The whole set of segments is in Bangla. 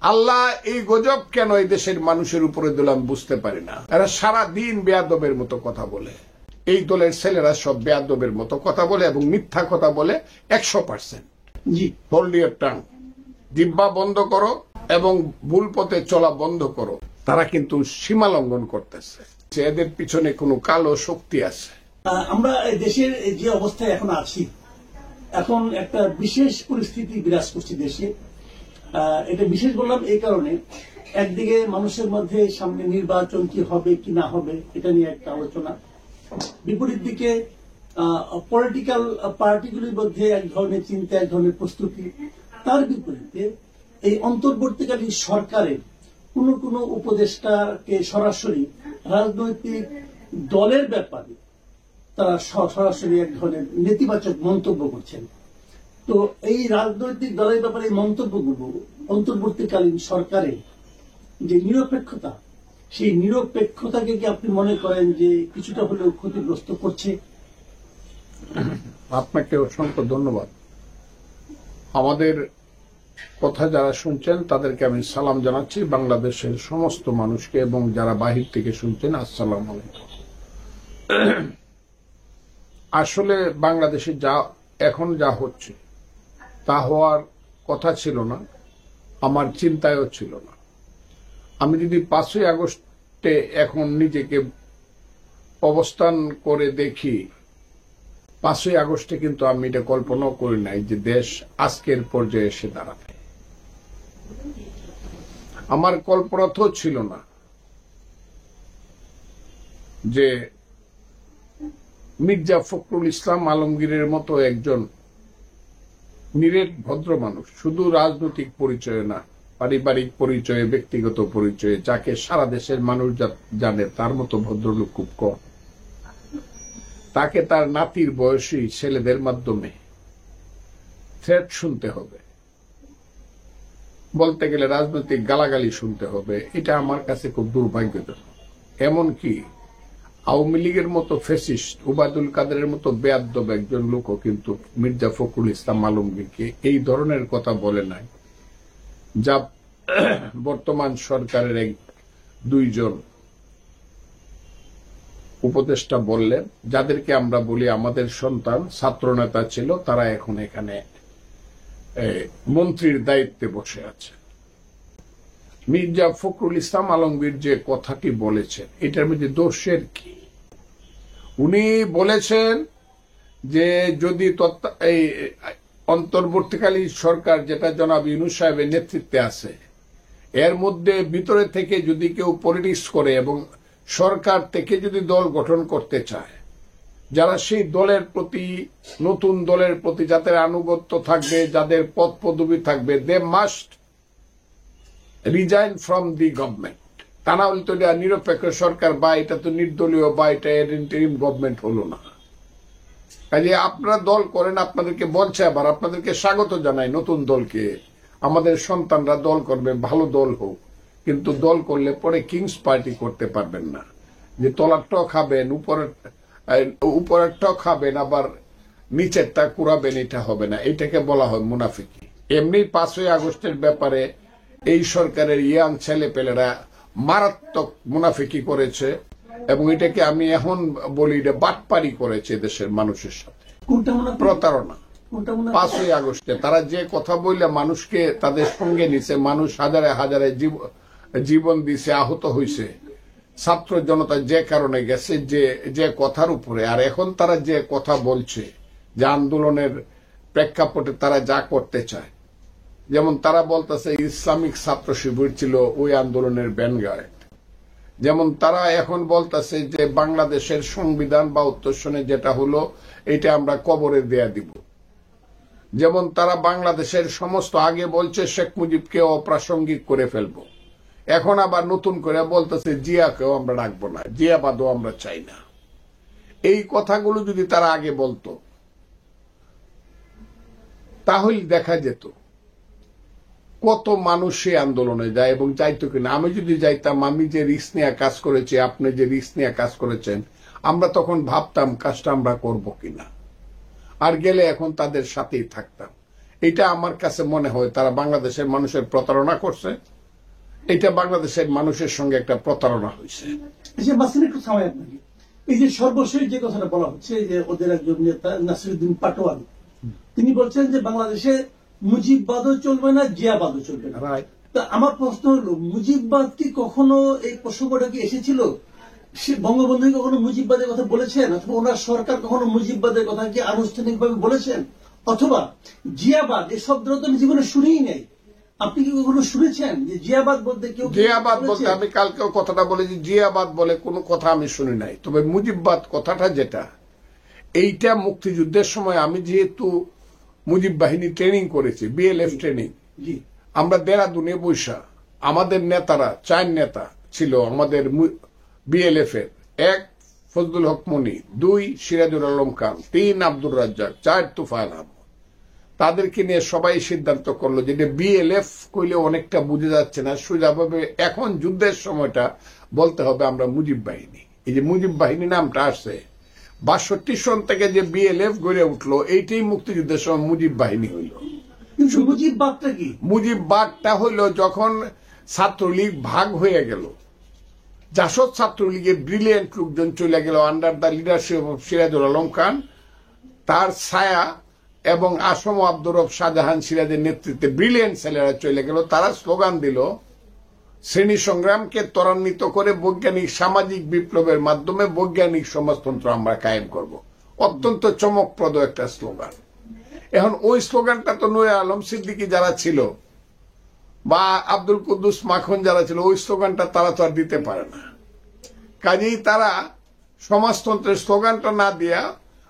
আল্লাহ এই গজব কেন এই দেশের মানুষের উপরে দিল আমি বুঝতে পারি না। এরা সারা দিন বেয়াদবের মতো কথা বলে, এই দলের ছেলেরা সব বেয়াদবের মতো কথা বলে এবং মিথ্যা কথা বলে 100%। জি, হোল্ড ইওর টাং, জিহ্বা বন্ধ করো এবং ভুল পথে চলা বন্ধ করো। তারা কিন্তু সীমা লঙ্ঘন করতেছে, এদের পিছনে কোনো কালো শক্তি আছে। আমরা দেশের যে অবস্থায় এখন আছি, এখন একটা বিশেষ পরিস্থিতি বিরাজ করছে দেশে। এটা বিশেষ বললাম এই কারণে, একদিকে মানুষের মধ্যে সামনে নির্বাচন কি হবে কি না হবে এটা নিয়ে একটা আলোচনা, বিপরীত দিকে পলিটিক্যাল পার্টিগুলির মধ্যে এক ধরনের চিন্তা, এক ধরনের প্রস্তুতি। তার বিপরীতে এই অন্তর্বর্তীকালীন সরকারের কোন উপদেষ্টাকে সরাসরি রাজনৈতিক দলের ব্যাপারে তারা সরাসরি এক ধরনের নেতিবাচক মন্তব্য করছেন। তো এই রাজনৈতিক দলের ব্যাপারে এই মন্তব্যগুলো অন্তর্বর্তীকালীন সরকারের যে নিরপেক্ষতা, সেই নিরপেক্ষতাকে কি আপনি মনে করেন যে কিছুটা হলেও ক্ষতিগ্রস্ত করছে? আপনাকে অসংখ্য ধন্যবাদ। আমাদের কথা যারা শুনছেন তাদেরকে আমি সালাম জানাচ্ছি, বাংলাদেশের সমস্ত মানুষকে, এবং যারা বাহির থেকে শুনছেন আসসালামু আলাইকুম। আসলে বাংলাদেশে এখন যা হচ্ছে তা হওয়ার কথা ছিল না, আমার চিন্তায়ও ছিল না। আমি যদি 5ই আগস্টে এখন নিজেকে অবস্থান করে দেখি, 5ই আগস্টে কিন্তু আমি এটা কল্পনাও করি নাই যে দেশ আজকের পর্যায়ে এসে দাঁড়াবে। আমার কল্পনা তো ছিল না যে মির্জা ফখরুল ইসলাম আলমগীরের মতো একজন নিরেট ভদ্র মানুষ, শুধু রাজনৈতিক পরিচয় না, পারিবারিক পরিচয়ে, ব্যক্তিগত পরিচয়ে, যাকে সারা দেশের মানুষ জানে, তার মতো ভদ্রলোক খুব কম। তাকে তার নাতির বয়সী ছেলেদের মাধ্যমে থ্রেট শুনতে হবে, বলতে গেলে রাজনৈতিক গালাগালি শুনতে হবে, এটা আমার কাছে খুব দুর্ভাগ্যজনক। এমনকি আওয়ামী লীগের মতো ফ্যাসিস্ট ওবায়দুল কাদেরের মতো বেয়াদব একজন লোকও কিন্তু মির্জা ফখরুল ইসলাম আলমগীরকে এই ধরনের কথা বলে নাই, যা বর্তমান সরকারের 2জন উপদেষ্টা বললেন, যাদেরকে আমরা বলি আমাদের সন্তান, ছাত্রনেতা ছিল, তারা এখন এখানে মন্ত্রীর দায়িত্বে বসে আছে। মির্জা ফখরুল ইসলাম আলমগীর যে কথাটি বলেছেন, এটার মধ্যে দোষের কি? উনি বলেছেন যে যদি এই অন্তর্বর্তীকালীন সরকার, যেটা জনাব ইউনূস সাহেবের নেতৃত্বে আছে, এর মধ্যে ভিতরে থেকে যদি কেউ পলিটিক্স করে এবং সরকার থেকে যদি দল গঠন করতে চায়, যারা সেই দলের প্রতি, নতুন দলের প্রতি যাদের আনুগত্য থাকবে, যাদের পদ পদবি থাকবে, they must resign from the government. তা না হলে তো এটা নিরপেক্ষ সরকার, বা এটা তো নির্দলীয়, বা এটা ইন্টারিম গভর্নমেন্ট হলো না। কাজে আপনারা দল করেন, আপনাদেরকে বলছে, আবার আপনাদেরকে স্বাগত জানাই নতুন দলকে। আমাদের সন্তানরা দল করবে, ভালো দল হোক, কিন্তু দল করলে পরে কিংস পার্টি করতে পারবেন না, যে তলারটা খাবেন, উপরেরটা খাবেন, আবার নিচেরটা কুড়াবেন, এটা হবে না। এটাকে বলা হয় মুনাফিকি। এমনি 5ই আগস্টের ব্যাপারে এই সরকারের ইয়াং ছেলেপেলেরা মারাত্মক মুনাফিকি করেছে, এবং এটাকে আমি এখন বলি এটা বাটপারি করেছে দেশের মানুষের সাথে, প্রতারণা। 5ই আগস্টে তারা যে কথা বললে মানুষকে তাদের সঙ্গে নিছে, মানুষ হাজারে হাজারে জীবন দিছে, আহত হয়েছে, ছাত্র জনতা যে কারণে গেছে, যে কথার উপরে। আর এখন তারা যে কথা বলছে, যে আন্দোলনের প্রেক্ষাপটে তারা যা করতে চায়, যেমন তারা বলতেছে ইসলামিক ছাত্র শিবির ছিল ওই আন্দোলনের ব্যানগার্ড, যেমন তারা এখন বলতেছে যে বাংলাদেশের সংবিধান বা উত্তরসনে যেটা হলো এটা আমরা কবরে দেয়া দিব, যেমন তারা বাংলাদেশের সমস্ত, আগে বলছে শেখ মুজিবকে অপ্রাসঙ্গিক করে ফেলবো, এখন আবার নতুন করে বলতেছে জিয়াকেও আমরা রাখবো না, জিয়াবাদও আমরা চাই না। এই কথাগুলো যদি তারা আগে বলতো তাহলে দেখা যেত কত মানুষ সেই আন্দোলনে যায় এবং যাইতো কিনা। আমি যদি যাইতাম, আমি যে রিস্ক নিয়ে কাজ করেছি, আপনি যে রিস্ক নিয়ে কাজ করেছেন, আমরা তখন ভাবতাম কাজটা আমরা করব কিনা, আর গেলে এখন তাদের সাথেই থাকতাম। এটা আমার কাছে মনে হয় তারা বাংলাদেশের মানুষের প্রতারণা করছে। এটা বাংলাদেশের মানুষের সঙ্গে একটা প্রতারণা হয়েছে। যে মাসিন একটু থামাই আপনাকে, এই যে সর্বশেষ যে কথাটা বলা হচ্ছে যে ওদের একজন নেতা নাসিরুদ্দিন পাটোয়ারি তিনি বলছেন যে বাংলাদেশে মুজিববাদও চলবে না, জিয়াবাদও চলবে না। তা আমার প্রশ্ন হলো, মুজিববাদ কি কখনো এই প্রসঙ্গটা কি এসেছিল? সে বঙ্গবন্ধু কখনো মুজিববাদের কথা বলেছেন, অথবা ওনার সরকার কখনো মুজিববাদের কথা কি আনুষ্ঠানিকভাবে বলেছেন? অথবা জিয়াবাদ এই শব্দটা তো আমি জীবনে শুনেই নাই, আপনি কি কখনো শুনেছেন যে জিয়াবাদ বলতে কেউ? জিয়াবাদ বলতে আমি কালকেও কথাটা বলেছি, জিয়াবাদ বলে কোনো কথা আমি শুনি নাই। তবে মুজিববাদ কথাটা যেটা, এইটা মুক্তিযুদ্ধের সময় আমি যেহেতু মুজিব বাহিনী ট্রেনিং করেছি, বিএলএফ ট্রেনিং, আমরা দেরাদুনে বৈশা আমাদের নেতারা 4 নেতা ছিল আমাদের বিএলএফ এর। 1 ফজলুল হক মনি, 2 সিরাজুল আলম খান, 3 আব্দুর রাজ্জাক, 4 তুফাইল আহমদ। তাদেরকে নিয়ে সবাই সিদ্ধান্ত করলো যে বিএলএফ কইলে অনেকটা বুঝে যাচ্ছে না, সোজাভাবে এখন যুদ্ধের সময়টা বলতে হবে আমরা মুজিব বাহিনী। এই যে মুজিব বাহিনী নামটা আসছে 62 সন থেকে যে বিএলএফ গড়ে উঠলো, এইটাই মুক্তিযুদ্ধের সময় মুজিব বাহিনী হইল। মুজিববাদটা কি? মুজিববাদটা হইল যখন ছাত্রলীগ ভাগ হয়ে গেল, জাসদ ছাত্রলীগের ব্রিলিয়েন্ট লোকজন চলে গেল under the leadership of Sirajul Alam Khan, তার ছায়া এবং আসম আব্দুর রব শাহজাহান সিরাজের নেতৃত্বে ব্রিলিয়েন্ট ছেলেরা চলে গেল। তারা স্লোগান দিল শ্রেণী সংগ্রামকে ত্বরান্বিত করে বৈজ্ঞানিক সামাজিক বিপ্লবের মাধ্যমে বৈজ্ঞানিক সমাজতন্ত্র আমরা কায়েম করব। অত্যন্ত চমকপ্রদ একটা স্লোগান। এখন ওই স্লোগানটা তো নূরে আলম সিদ্দিকী যারা ছিল বা আব্দুল কুদ্দুস মাখন যারা ছিল, ওই স্লোগানটা তারা তো আর দিতে পারে না। কাজেই তারা সমাজতন্ত্রের স্লোগানটা না দিয়া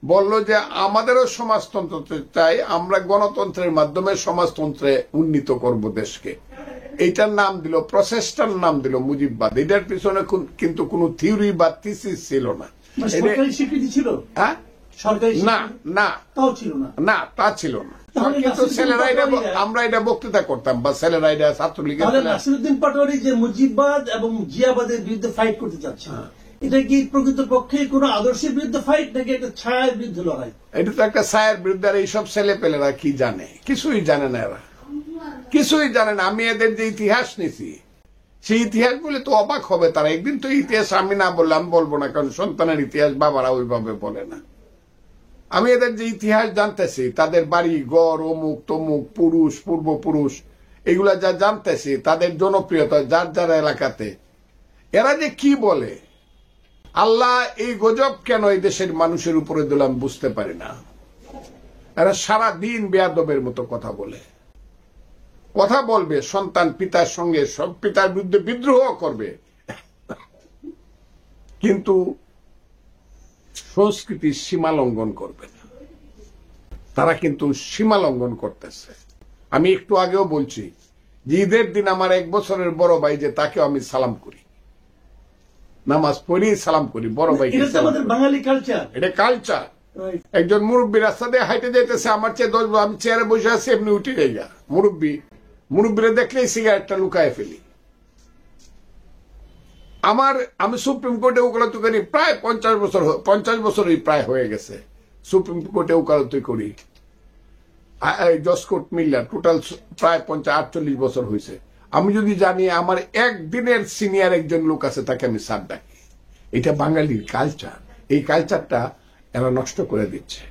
বলল যে আমাদেরও সমাজতন্ত্র চাই, আমরা গণতন্ত্রের মাধ্যমে সমাজতন্ত্রে উন্নীত করব দেশকে। এইটার নাম দিল, প্রসেসটার নাম দিল মুজিববাদ। এটার পিছনে কিন্তু কোনো থিওরি বা থিসিস ছিল না। সরকারি স্বীকৃতি ছিল? হ্যাঁ, সরকারি না না তাও ছিল না, না তা ছিল না। কিন্তু ছেলেরা এটা, আমরা এটা বক্তৃতা করতাম বা ছেলেরা এটা ছাত্রলীগের। নাসিরুদ্দিন পাটোয়ারি যে মুজিববাদ এবং জিয়াবাদের বিরুদ্ধে ফাইট করতে চাচ্ছে, এটা কি প্রকৃতপক্ষে কোন আদর্শের বিরুদ্ধে ফাইট নাকি একটা ছায়ার বিরুদ্ধে লড়াই? এটা তো একটা ছায়ার বিরুদ্ধে। আর এইসব ছেলে পেলেরা কি জানে? কিছুই জানে না, এরা কিছুই জানে না। আমি এদের যে ইতিহাস নিছি, সেই ইতিহাস বলে তো অবাক হবে তারা। একদিন তো ইতিহাস আমি না বললে আমি বলবো না, কারণ সন্তানের ইতিহাস বাবারা ওইভাবে বলে না। আমি এদের যে ইতিহাস জানতেছি, তাদের বাড়ি ঘর অমুক তমুক, পুরুষ পূর্বপুরুষ, এগুলা যা জানতেছি, তাদের জনপ্রিয়তা যার যার এলাকাতে, এরা যে কি বলে, আল্লাহ এই গজব কেন এই দেশের মানুষের উপরে দিল আমি বুঝতে পারি না। এরা সারা দিন বেয়াদবের মতো কথা বলে, কথা বলবে, সন্তান পিতার সঙ্গে সব পিতার বিরুদ্ধে বিদ্রোহ করবে, কিন্তু সংস্কৃতির সীমা লঙ্ঘন করবে না। তারা কিন্তু সীমা লঙ্ঘন করতেছে। আমি একটু আগেও বলছি যে ঈদের দিন আমার 1 বছরের বড় ভাই যে, তাকে আমি সালাম করি, নামাজ পড়ি সালাম করি বড় ভাইকে। বাঙালি কালচার, এটা কালচার। একজন মুরব্বী রাস্তা দিয়ে হাইটে যাইতেছে, আমার চেয়ে 10 বছর, আমি চেয়ারে বসে আছি, এমনি উঠে যাই, মুরব্বীরা দেখলেই সিগারেটটা লুকায় ফেলি। আমি সুপ্রিম কোর্টে ওকালতি করি প্রায় 50 বছরই প্রায় হয়ে গেছে। সুপ্রিম কোর্টে ওকালতি করি, জজ কোর্ট মিল্লা, টোটাল প্রায় 48 বছর হয়েছে। আমি যদি জানি আমার একদিনের সিনিয়র একজন লোক আছে, তাকে আমি স্যার ডাকি। এটা বাঙালির কালচার। এই কালচারটা এরা নষ্ট করে দিচ্ছে।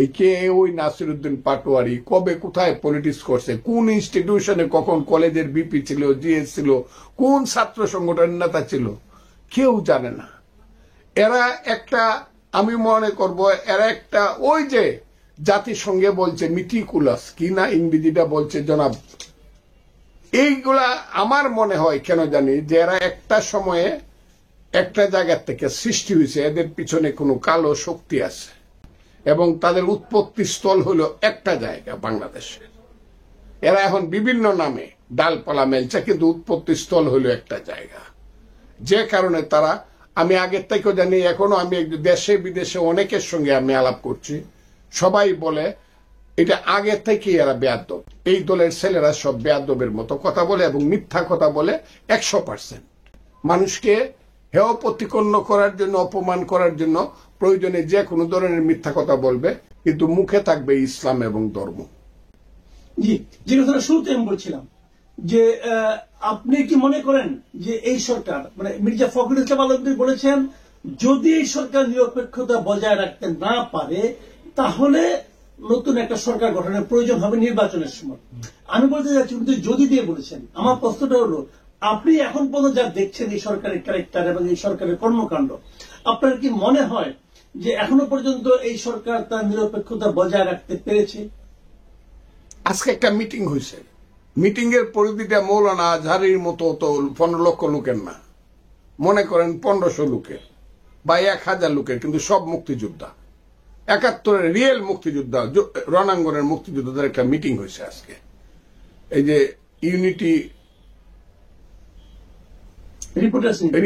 এই কে ওই নাসিরুদ্দিন পাটোয়ারি কবে কোথায় পলিটিক্স করছে, কোন ইনস্টিটিউশনে কখন কলেজের বিপি ছিল, জিএস ছিল, কোন ছাত্র সংগঠনের নেতা ছিল, কেউ জানে না। এরা একটা, আমি মনে করব এরা একটা, ওই যে জাতিসংঘে বলছে মিটিকুলাস কি না ইংরেজিটা বলছে জনাব, এইগুলা আমার মনে হয় কেন জানি যে এরা একটা সময়ে একটা জায়গা থেকে সৃষ্টি হয়েছে, এদের পিছনে কোনো কালো শক্তি আছে এবং তাদের উৎপত্তি স্থল হলো একটা জায়গা বাংলাদেশে। এরা এখন বিভিন্ন নামে ডালপালা মেলছে, কিন্তু উৎপত্তি স্থল হলো একটা জায়গা। যে কারণে তারা, আমি আগের থেকেও জানি, এখনো আমি দেশে বিদেশে অনেকের সঙ্গে আমি আলাপ করছি, সবাই বলে এটা আগে থেকেই এরা বেয়াদব। এই দলের ছেলেরা সব বেয়াদবের মতো কথা বলে এবং মিথ্যা কথা বলে 100%। মানুষকে হেয় প্রতিপন্ন করার জন্য, অপমান করার জন্য প্রয়োজনে যে কোনো ধরনের মিথ্যা কথা বলবে, কিন্তু মুখে থাকবে ইসলাম এবং ধর্ম। জি, যে কথাটা শুরুতে আমি বলছিলাম যে আপনি কি মনে করেন যে এই সরকার মানে মির্জা ফখরুল ইসলাম আলমগীর বলেছেন যদি এই সরকার নিরপেক্ষতা বজায় রাখতে না পারে তাহলে নতুন একটা সরকার গঠনের প্রয়োজন হবে নির্বাচনের সময়। আমি বলতে চাচ্ছি কিন্তু যদি দিয়ে বলেছেন, আমার প্রশ্নটা হলো আপনি এখন পর্যন্ত যা দেখছেন এই সরকারের ক্যারেক্টার এবং এই সরকারের কর্মকাণ্ড, আপনার কি মনে হয় যে এখনো পর্যন্ত এই সরকার তার নিরপেক্ষতা বজায় রাখতে পেরেছে? আজকে একটা মিটিং হয়েছে, মিটিং এর পরিধিটা মৌলানা আজহারির মতো তো 15 লক্ষ লোকের না, মনে করেন 1500 লোকের বা 1000 লোকের, কিন্তু সব মুক্তিযোদ্ধা, 71-এর রিয়েল মুক্তিযোদ্ধা, রণাঙ্গনের মুক্তিযোদ্ধাদের একটা মিটিং হয়েছে আজকে। এই যে ইউনিটি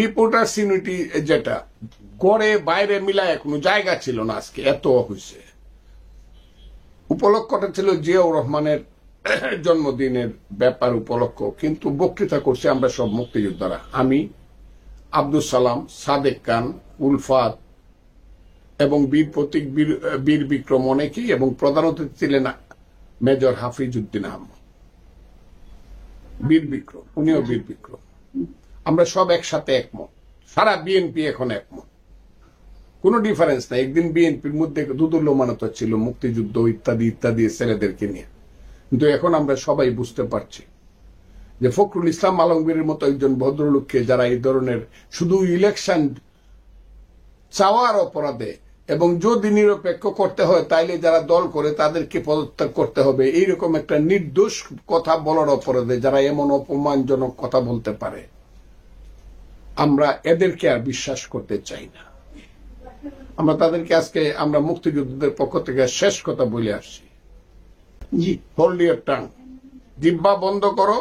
রিপোর্টার্স ইউনিটি, যেটা গড়ে বাইরে মিলায় কোনো জায়গা ছিল না, আজকে এত হয়েছে। উপলক্ষটা ছিল জিয়াউর রহমানের জন্মদিনের ব্যাপার উপলক্ষ, কিন্তু বক্তৃতা করছে আমরা সব মুক্তিযোদ্ধারা, আমি, আব্দুল সালাম, সাদেক খান, উলফাত এবং বীর প্রতীক, বীর বিক্রম অনেকেই, এবং প্রধান অতিথি ছিলেন মেজর হাফিজ উদ্দিন আহমদ, বীর বিক্রম, উনিও বীর বিক্রম। আমরা সব একসাথে একমত, সারা বিএনপি এখন একমত, কোনো ডিফারেন্স নাই। একদিন বিএনপির মধ্যে দুদুল্যমানতা ছিল মুক্তিযুদ্ধ ইত্যাদি ইত্যাদি ছেলেদেরকে নিয়ে, কিন্তু এখন আমরা সবাই বুঝতে পারছি যে ফখরুল ইসলাম আলমগীরের মতো একজন ভদ্রলোককে যারা এই ধরনের শুধু ইলেকশন চাওয়ার অপরাধে, এবং যদি নিরপেক্ষ করতে হয় তাইলে যারা দল করে তাদেরকে পদত্যাগ করতে হবে, এইরকম একটা নির্দোষ কথা বলার অপরাধে যারা এমন অপমানজনক কথা বলতে পারে, আমরা এদেরকে আর বিশ্বাস করতে চাই না। আমরা তাদেরকে আজকে আমরা মুক্তিযোদ্ধাদের পক্ষ থেকে শেষ কথা বলে আসছি, হোল্ড ইউর টাং, জিহ্বা বন্ধ করো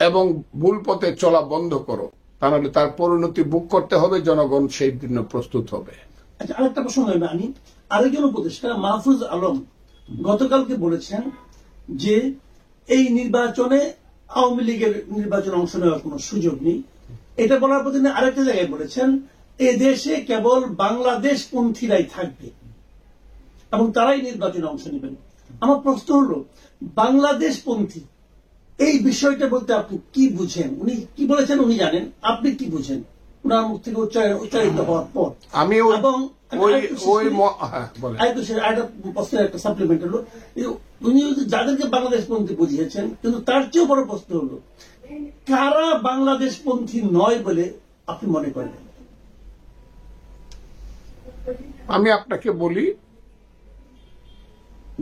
এবং ভুল পথে চলা বন্ধ করো, তাহলে তার পরিণতি ভোগ করতে হবে, জনগণ সেই জন্য প্রস্তুত হবে। আচ্ছা, আরেকটা প্রশ্ন আমি, আরেকজন উপদেষ্টা মাহফুজ আলম গতকালকে বলেছেন যে এই নির্বাচনে আওয়ামী লীগের নির্বাচনে অংশ নেওয়ার কোন সুযোগ নেই। এটা বলার পর তিনি আরেকটা জায়গায় বলেছেন এ দেশে কেবল বাংলাদেশ পন্থীরাই থাকবে এবং তারাই নির্বাচনে অংশ নেবেন। আমার প্রশ্ন হলো বাংলাদেশ পন্থী এই বিষয়টা বলতে আপনি কি বুঝেন? উনি কি বলেছেন উনি জানেন, আপনি কি বুঝেন ওনার মুখ থেকে উচ্চারিত হওয়ার পর? আমি এবং প্রশ্নের একটা সাপ্লিমেন্ট হলো উনি যাদেরকে বাংলাদেশ পন্থী বুঝিয়েছেন, কিন্তু তার চেয়েও বড় প্রশ্ন হলো কারা বাংলাদেশ পন্থী নয় বলে আপনি মনে করেন? আমি আপনাকে বলি,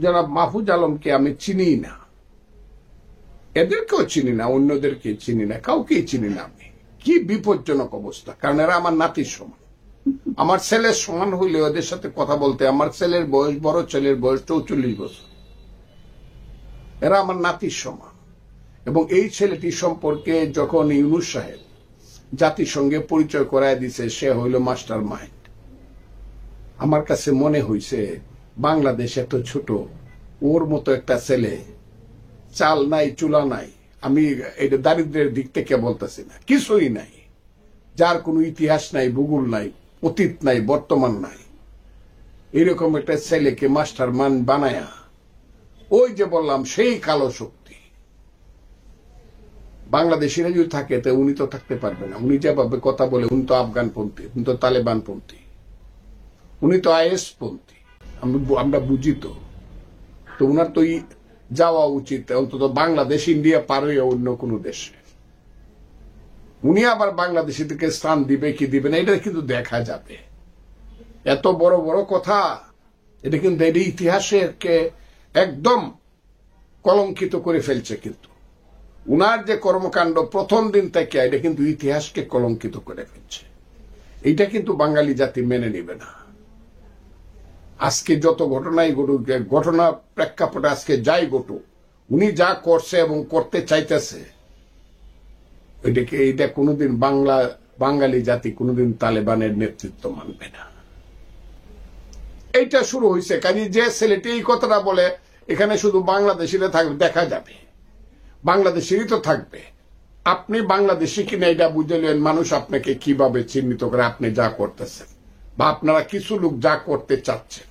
যারা মাহফুজ আলমকে আমি চিনি না, এদেরকেও চিনি না, অন্যদেরকে চিনি না, কাউকেই চিনি না আমি। কি বিপজ্জনক অবস্থা, কারণ এরা আমার নাতির সমান, আমার ছেলের সমান হইলে ওদের সাথে কথা বলতে, আমার ছেলের বয়স, বড় ছেলের বয়স 44 বছর, এরা আমার নাতির সমান। এবং এই ছেলেটি সম্পর্কে যখন ইউনূস সাহেব জাতিসংঘে পরিচয় করায় দিছে, সে হইল মাস্টার মাইন্ড। আমার কাছে মনে হইছে বাংলাদেশ এত ছোট, ওর মতো একটা ছেলে, চাল নাই চুলা নাই, আমি এটা দারিদ্রের দিক থেকে বলতেছি না, কিছুই নাই, যার কোনো ইতিহাস নাই, ভূগোল নাই, অতীত নাই, বর্তমান নাই, এরকম একটা ছেলেকে মাস্টার মান বানায়া, ওই যে বললাম সেই কালো শক্তি বাংলাদেশিরা যদি থাকে তো উনি তো থাকতে পারবে না। উনি যেভাবে কথা বলে, উনি তো আফগানপন্থী, উনি তো তালেবানপন্থী, উনি তো আইএস পন্থী, আমরা বুঝি তো। তো উনার তো যাওয়া উচিত অন্তত বাংলাদেশ, ইন্ডিয়া পার হয়ে অন্য কোনো দেশে। উনি আবার বাংলাদেশি থেকে স্থান দিবে কি দিবে না এটা কিন্তু দেখা যাবে। এত বড় বড় কথা, এটা কিন্তু এটি ইতিহাসকে একদম কলঙ্কিত করে ফেলছে। কিন্তু উনার যে কর্মকাণ্ড প্রথম দিন থেকে, এটা কিন্তু ইতিহাসকে কলঙ্কিত করে ফেলছে। এইটা কিন্তু বাঙালি জাতি মেনে নিবে না। আজকে যত ঘটনাই ঘটুক, ঘটনা প্রেক্ষাপটে আজকে যাই ঘটুক, উনি যা করছে এবং করতে চাইতেছে, এইটা কোনোদিন বাঙালি জাতি কোনোদিন তালেবানের নেতৃত্ব মানবে না। এইটা শুরু হয়েছে। কাজে যে ছেলেটি এই কথাটা বলে, এখানে শুধু বাংলাদেশিরা থাকবে, দেখা যাবে বাংলাদেশিরই তো থাকবে। আপনি বাংলাদেশি কিনা এটা বুঝলেন, মানুষ আপনাকে কিভাবে চিহ্নিত করে আপনি যা করতেছেন, বা আপনারা কিছু লোক যা করতে চাচ্ছেন।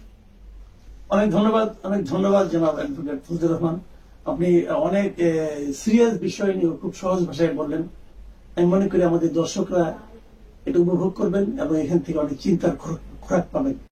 অনেক ধন্যবাদ জনাব অ্যাডভোকেট ফজলুর রহমান। আপনি অনেক সিরিয়াস বিষয় নিয়ে খুব সহজ ভাষায় বললেন। আমি মনে করি আমাদের দর্শকরা এটা উপভোগ করবেন এবং এখান থেকে অনেক চিন্তার খোরাক পাবেন।